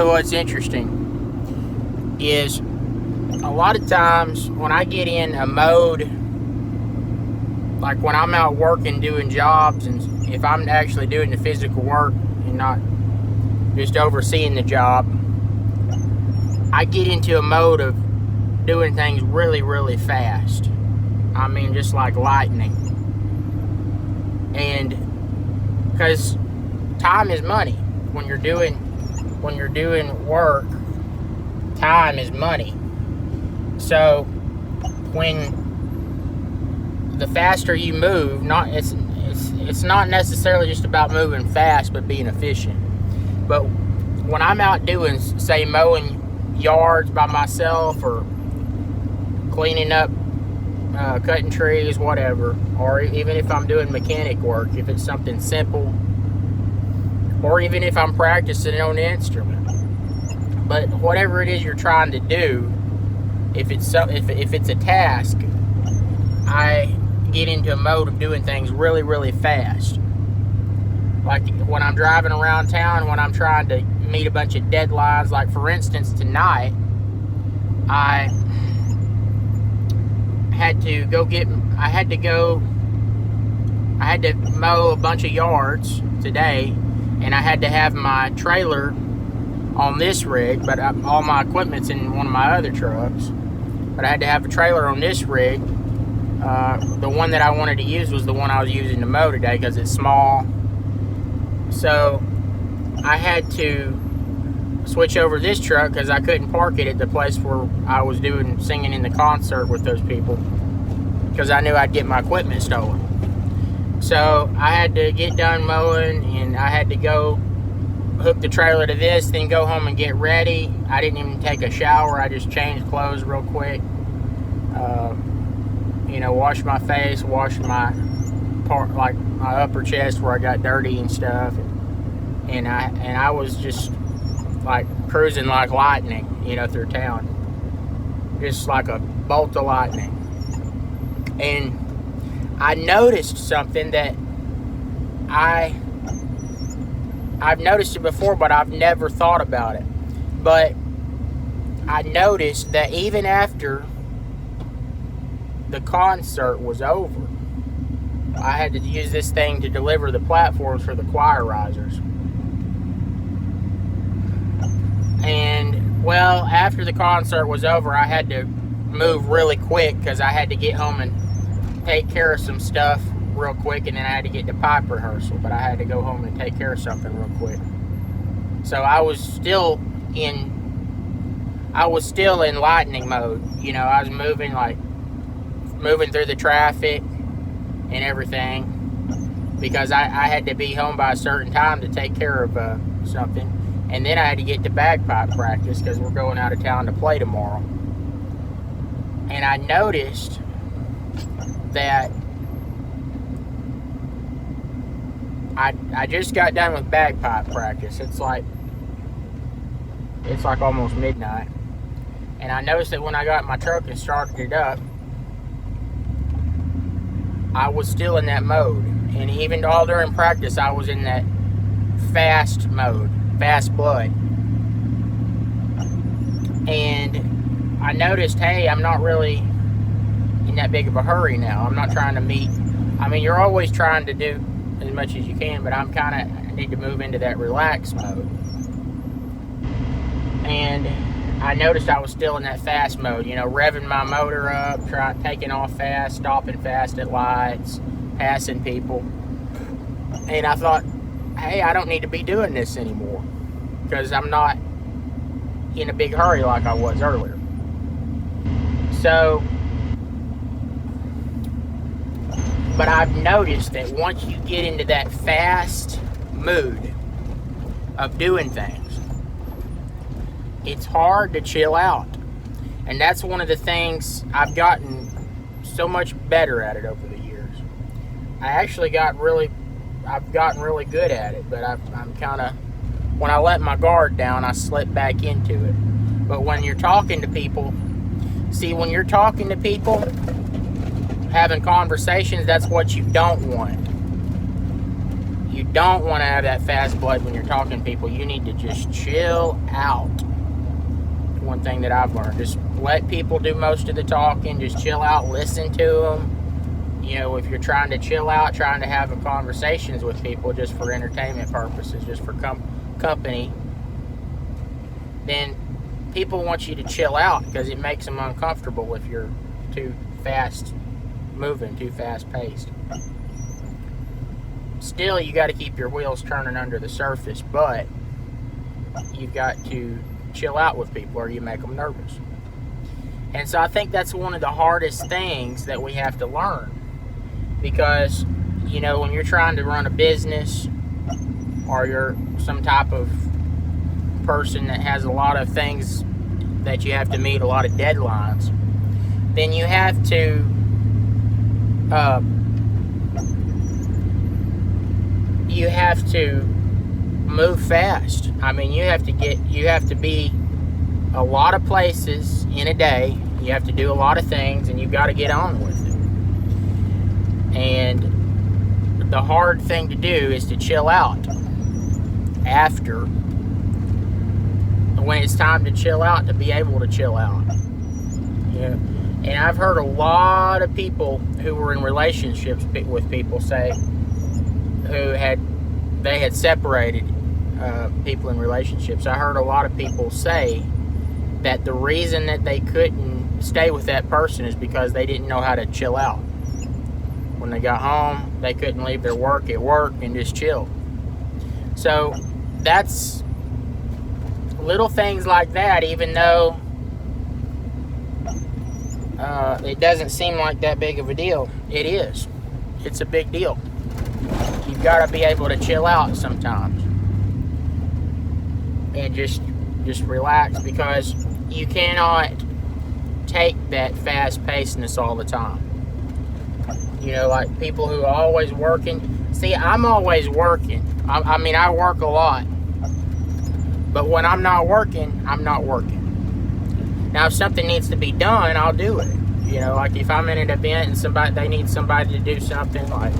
What's interesting is a lot of times when I get in a mode, like when I'm out working, doing jobs, and if I'm actually doing the physical work and not just overseeing the job, I get into a mode of doing things really, really fast. I mean, just like lightning. And because time is money. When you're doing work, time is money. So when the faster you move, it's not necessarily just about moving fast, but being efficient. But when I'm out doing, say, mowing yards by myself, or cleaning up, cutting trees, whatever, or even if I'm doing mechanic work, if it's something simple, or even if I'm practicing on the instrument. But whatever it is you're trying to do, if it's a task, I get into a mode of doing things really, really fast. Like when I'm driving around town, when I'm trying to meet a bunch of deadlines, like for instance tonight, I had to mow a bunch of yards today, and I had to have my trailer on this rig, but all my equipment's in one of my other trucks. But I had to have a trailer on this rig. The one that I wanted to use was the one I was using to mow today because it's small. So I had to switch over this truck because I couldn't park it at the place where I was singing in the concert with those people, because I knew I'd get my equipment stolen. So I had to get done mowing, and I had to go hook the trailer to this, then go home and get ready. I didn't even take a shower. I just changed clothes real quick. Wash my face, wash my part, like my upper chest where I got dirty and stuff. And I was just like cruising like lightning, through town. Just like a bolt of lightning. And I noticed something that I've noticed it before, but I've never thought about it. But I noticed that even after the concert was over, I had to use this thing to deliver the platforms for the choir risers. And, well, after the concert was over, I had to move really quick because I had to get home and take care of some stuff real quick, and then I had to get to pipe rehearsal, but I had to go home and take care of something real quick. So I was still in lightning mode. I was moving through the traffic and everything, because I had to be home by a certain time to take care of something. And then I had to get to bagpipe practice because we're going out of town to play tomorrow. And I noticed that I just got done with bagpipe practice. It's like almost midnight. And I noticed that when I got in my truck and started it up, I was still in that mode. And even all during practice, I was in that fast mode, fast blood. And I noticed, hey, I'm not really in that big of a hurry now. I'm not trying to meet. I mean, you're always trying to do as much as you can, but I need to move into that relaxed mode. And I noticed I was still in that fast mode, revving my motor up, taking off fast, stopping fast at lights, passing people. And I thought, hey, I don't need to be doing this anymore, because I'm not in a big hurry like I was earlier. So, but I've noticed that once you get into that fast mood of doing things, it's hard to chill out. And that's one of the things I've gotten so much better at it over the years. I've gotten really good at it, but I'm kind of, when I let my guard down, I slip back into it. But when you're talking to people, having conversations, that's what you don't want. You don't want to have that fast blood when you're talking to people. You need to just chill out. One thing that I've learned, just let people do most of the talking. Just chill out, listen to them. You know, if you're trying to chill out, trying to have conversations with people just for entertainment purposes, just for company, then people want you to chill out because it makes them uncomfortable if you're too fast moving, too fast paced. Still, you got to keep your wheels turning under the surface, but you've got to chill out with people or you make them nervous. And so I think that's one of the hardest things that we have to learn, because, you know, when you're trying to run a business or you're some type of person that has a lot of things that you have to meet, a lot of deadlines, then you have to move fast. I mean, you have to be a lot of places in a day. You have to do a lot of things, and you've got to get on with it. And the hard thing to do is to chill out after, when it's time to chill out, to be able to chill out. Yeah. And I've heard a lot of people who were in relationships with people say they had separated people in relationships. I heard a lot of people say that the reason that they couldn't stay with that person is because they didn't know how to chill out. When they got home, they couldn't leave their work at work and just chill. So that's little things like that, even though it doesn't seem like that big of a deal. It is. It's a big deal. You've got to be able to chill out sometimes and just relax, because you cannot take that fast pacedness all the time. You know, like people who are always working. See, I'm always working. I mean, I work a lot. But when I'm not working, I'm not working. Now, if something needs to be done, I'll do it. You know, like if I'm in an event and they need somebody to do something, like,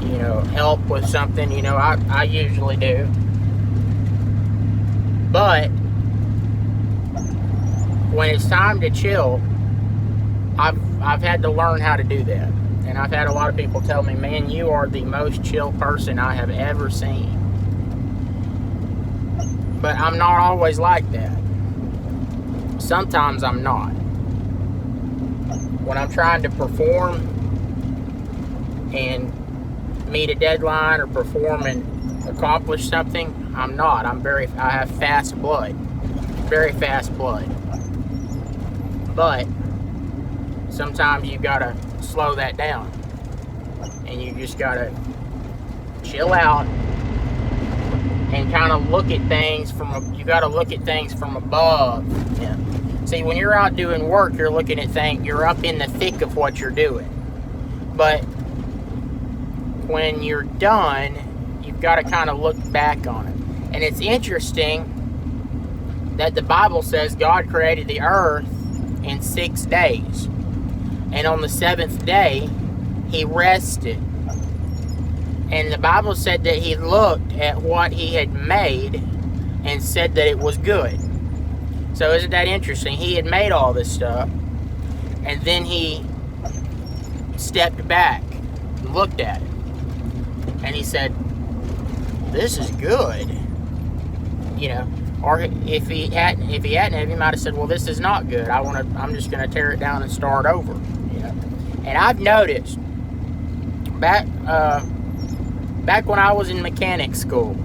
you know, help with something, you know, I usually do. But when it's time to chill, I've had to learn how to do that. And I've had a lot of people tell me, man, you are the most chill person I have ever seen. But I'm not always like that. Sometimes I'm not. When I'm trying to perform and meet a deadline or perform and accomplish something, I'm not. I have fast blood. Very fast blood. But sometimes you gotta slow that down. And you just gotta chill out and kind of look at things you gotta look at things from above. Yeah. See, when you're out doing work, you're looking at things, you're up in the thick of what you're doing. But when you're done, you've got to kind of look back on it. And it's interesting that the Bible says God created the earth in 6 days. And on the 7th day, he rested. And the Bible said that he looked at what he had made and said that it was good. So isn't that interesting? He had made all this stuff, and then he stepped back and looked at it. And he said, this is good. You know, or if he hadn't, he might have said, well, this is not good. I'm just going to tear it down and start over. You know, and I've noticed back when I was in mechanic school,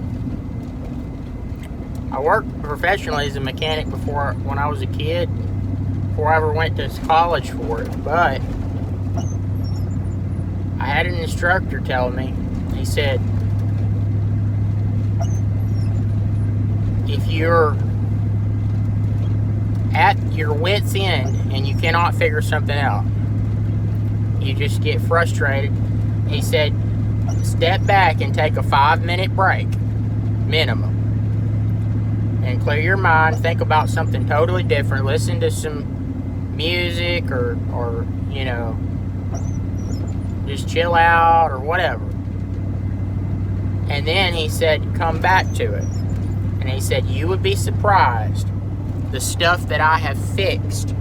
I worked professionally as a mechanic when I was a kid, before I ever went to college for it. But I had an instructor tell me, he said, if you're at your wit's end and you cannot figure something out, you just get frustrated. He said, step back and take a 5-minute break, minimum. And clear your mind, think about something totally different, listen to some music or you know, just chill out or whatever. And then he said, come back to it. And he said, you would be surprised the stuff that I have fixed,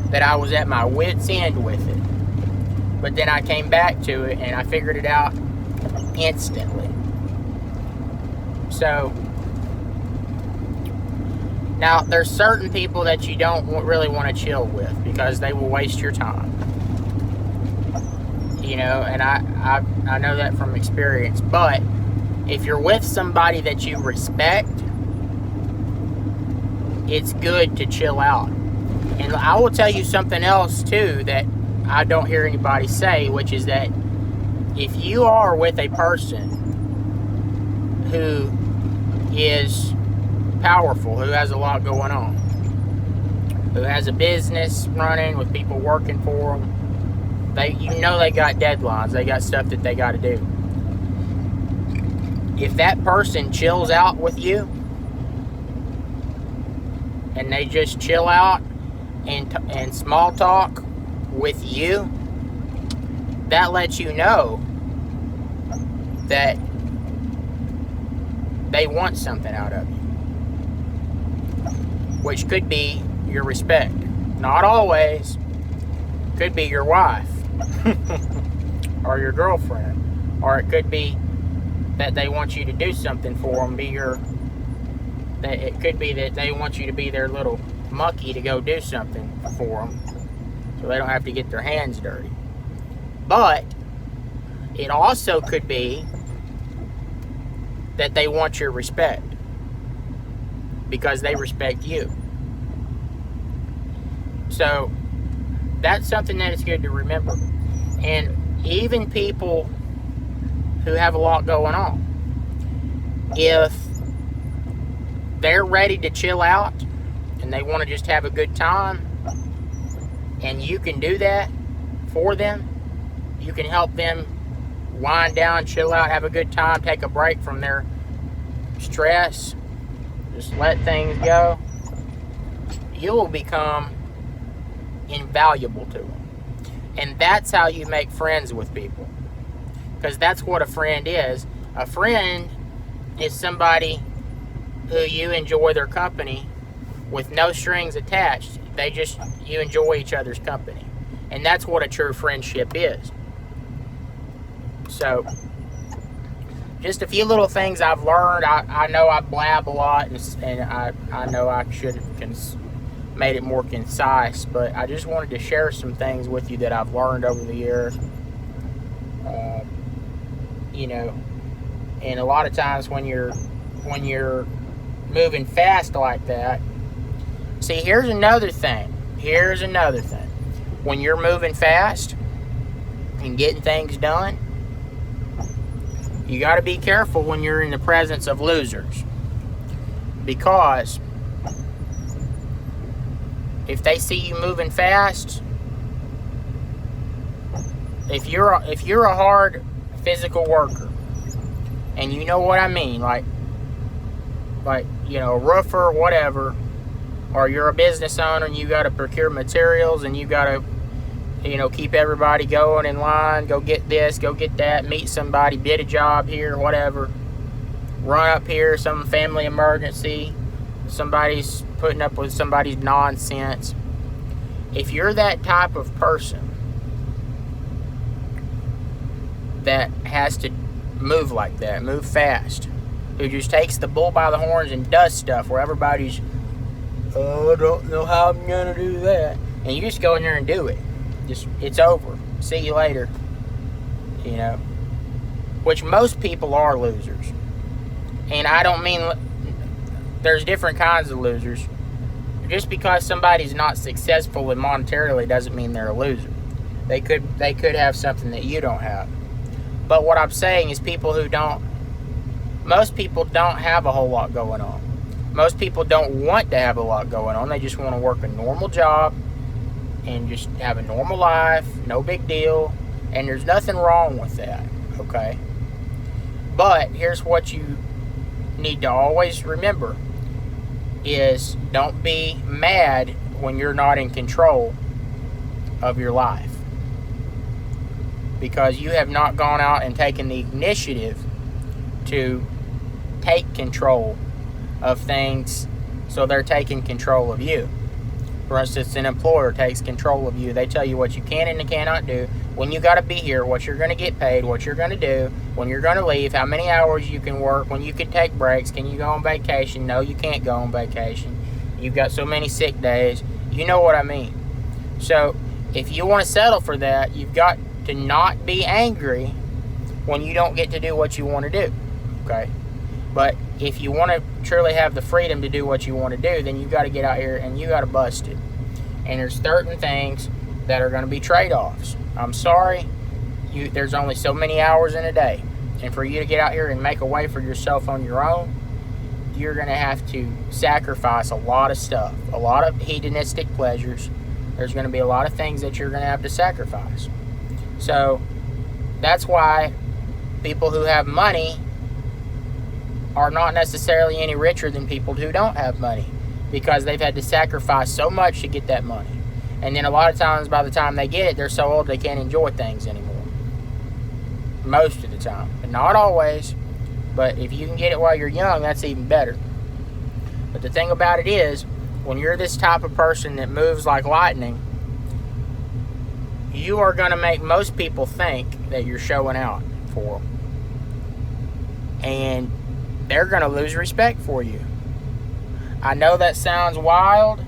that I was at my wit's end with it. But then I came back to it and I figured it out instantly. So, now there's certain people that you don't really want to chill with because they will waste your time. You know, and I know that from experience. But if you're with somebody that you respect, it's good to chill out. And I will tell you something else too that I don't hear anybody say, which is that if you are with a person who is powerful, who has a lot going on, who has a business running with people working for them, you know they got deadlines, they got stuff that they got to do. If that person chills out with you and they just chill out and small talk with you, that lets you know that they want something out of you, which could be your respect. Not always. Could be your wife or your girlfriend, or it could be that they want you to do something for them. It could be that they want you to be their little monkey to go do something for them, so they don't have to get their hands dirty. But it also could be that they want your respect because they respect you. So that's something that is good to remember. And even people who have a lot going on, if they're ready to chill out and they want to just have a good time, and you can do that for them, you can help them wind down, chill out, have a good time, take a break from their stress, just let things go, you will become invaluable to them. And that's how you make friends with people, because that's what a friend is. A friend is somebody who you enjoy their company with no strings attached. You enjoy each other's company, and that's what a true friendship is. So just a few little things I've learned. I know I blab a lot, and I know I should have made it more concise, but I just wanted to share some things with you that I've learned over the years. You know, and a lot of times when you're moving fast like that, see, here's another thing. When you're moving fast and getting things done, you got to be careful when you're in the presence of losers, because if they see you moving fast, if you're a hard physical worker, and you know what I mean, like you know, a roofer, whatever, or you're a business owner and you got to procure materials and you got to, you know, keep everybody going in line, go get this, go get that, meet somebody, bid a job here, whatever, run up here, some family emergency, somebody's putting up with somebody's nonsense. If you're that type of person that has to move like that, move fast, who just takes the bull by the horns and does stuff where everybody's, oh, I don't know how I'm gonna do that, and you just go in there and do it, it's over, see you later, you know, which most people are losers. And I don't mean, there's different kinds of losers. Just because somebody's not successful and monetarily doesn't mean they're a loser. They could have something that you don't have. But what I'm saying is most people don't have a whole lot going on. Most people don't want to have a lot going on. They just want to work a normal job and just have a normal life, no big deal. And there's nothing wrong with that, okay? But here's what you need to always remember is don't be mad when you're not in control of your life, because you have not gone out and taken the initiative to take control of things, so they're taking control of you. For instance, an employer takes control of you. They tell you what you can and cannot do, when you got to be here, what you're going to get paid, what you're going to do, when you're going to leave, how many hours you can work, when you can take breaks, can you go on vacation? No, you can't go on vacation. You've got so many sick days. You know what I mean. So if you want to settle for that, you've got to not be angry when you don't get to do what you want to do. Okay? But if you want to truly have the freedom to do what you want to do, then you got to get out here and you got to bust it. And there's certain things that are going to be trade-offs. I'm sorry, there's only so many hours in a day. And for you to get out here and make a way for yourself on your own, you're going to have to sacrifice a lot of stuff, a lot of hedonistic pleasures. There's going to be a lot of things that you're going to have to sacrifice. So that's why people who have money are not necessarily any richer than people who don't have money, because they've had to sacrifice so much to get that money. And then a lot of times, by the time they get it, they're so old they can't enjoy things anymore. Most of the time. But not always. But if you can get it while you're young, that's even better. But the thing about it is, when you're this type of person that moves like lightning, you are going to make most people think that you're showing out for them. And they're going to lose respect for you. I know that sounds wild,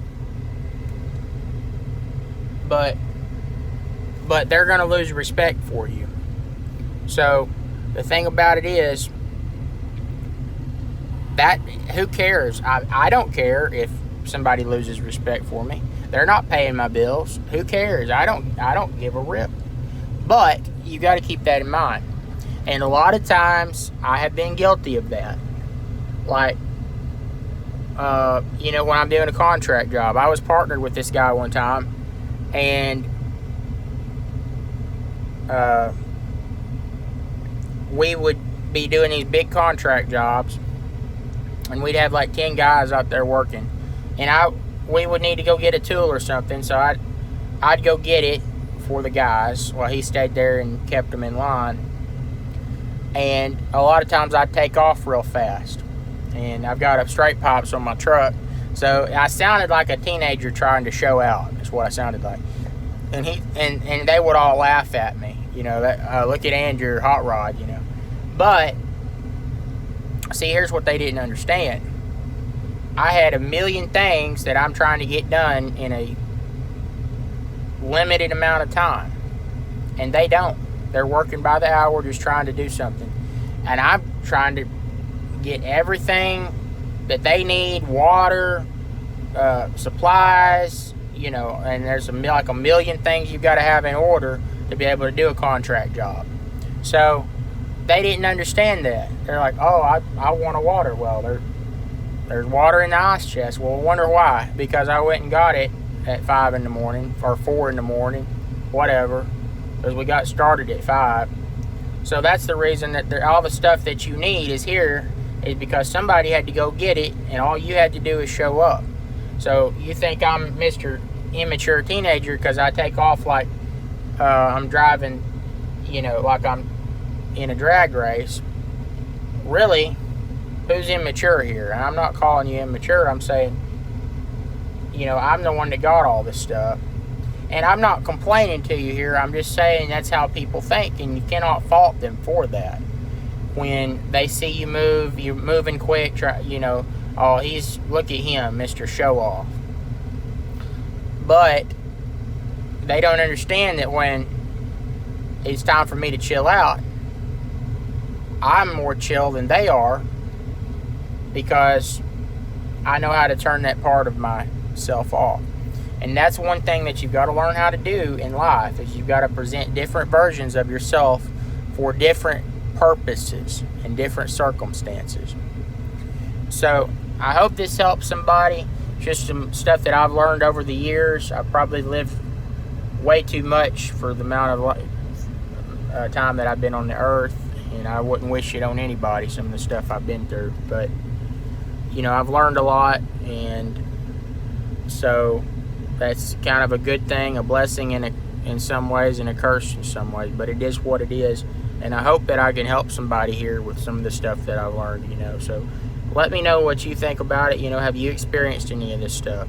but they're going to lose respect for you. So the thing about it is that who cares? I don't care if somebody loses respect for me. They're not paying my bills. Who cares? I don't give a rip. But you got to keep that in mind. And a lot of times I have been guilty of that. Like, when I'm doing a contract job, I was partnered with this guy one time, and we would be doing these big contract jobs, and we'd have like 10 guys out there working, and we would need to go get a tool or something, so I'd go get it for the guys while he stayed there and kept them in line. And a lot of times I'd take off real fast. And I've got straight pipes on my truck, so I sounded like a teenager trying to show out. That's what I sounded like. And and they would all laugh at me, that look at Andrew Hot Rod, But see, here's what they didn't understand. I had a million things that I'm trying to get done in a limited amount of time, and they don't. They're working by the hour, just trying to do something, and I'm trying to get everything that they need, water, supplies, and there's like a million things you've got to have in order to be able to do a contract job. So they didn't understand that. They're like, oh, I want a water. Well, there's water in the ice chest. Well, I wonder why. Because I went and got it at 5 in the morning or 4 in the morning, whatever, because we got started at 5. So that's the reason that all the stuff that you need is here, is because somebody had to go get it, and all you had to do is show up. So you think I'm Mr. Immature Teenager because I take off like I'm driving, like I'm in a drag race. Really, who's immature here? And I'm not calling you immature. I'm saying, I'm the one that got all this stuff. And I'm not complaining to you here. I'm just saying that's how people think, and you cannot fault them for that. When they see you move, you're moving quick, oh, look at him, Mr. Show Off. But they don't understand that when it's time for me to chill out, I'm more chill than they are, because I know how to turn that part of myself off. And that's one thing that you've got to learn how to do in life, is you've got to present different versions of yourself for different purposes and different circumstances. So I hope this helps somebody. Just some stuff that I've learned over the years. I've probably lived way too much for the amount of time that I've been on the earth, and I wouldn't wish it on anybody, some of the stuff I've been through. But I've learned a lot, and so that's kind of a good thing, a blessing in some ways and a curse in some ways, but it is what it is. And I hope that I can help somebody here with some of the stuff that I've learned, So let me know what you think about it. Have you experienced any of this stuff?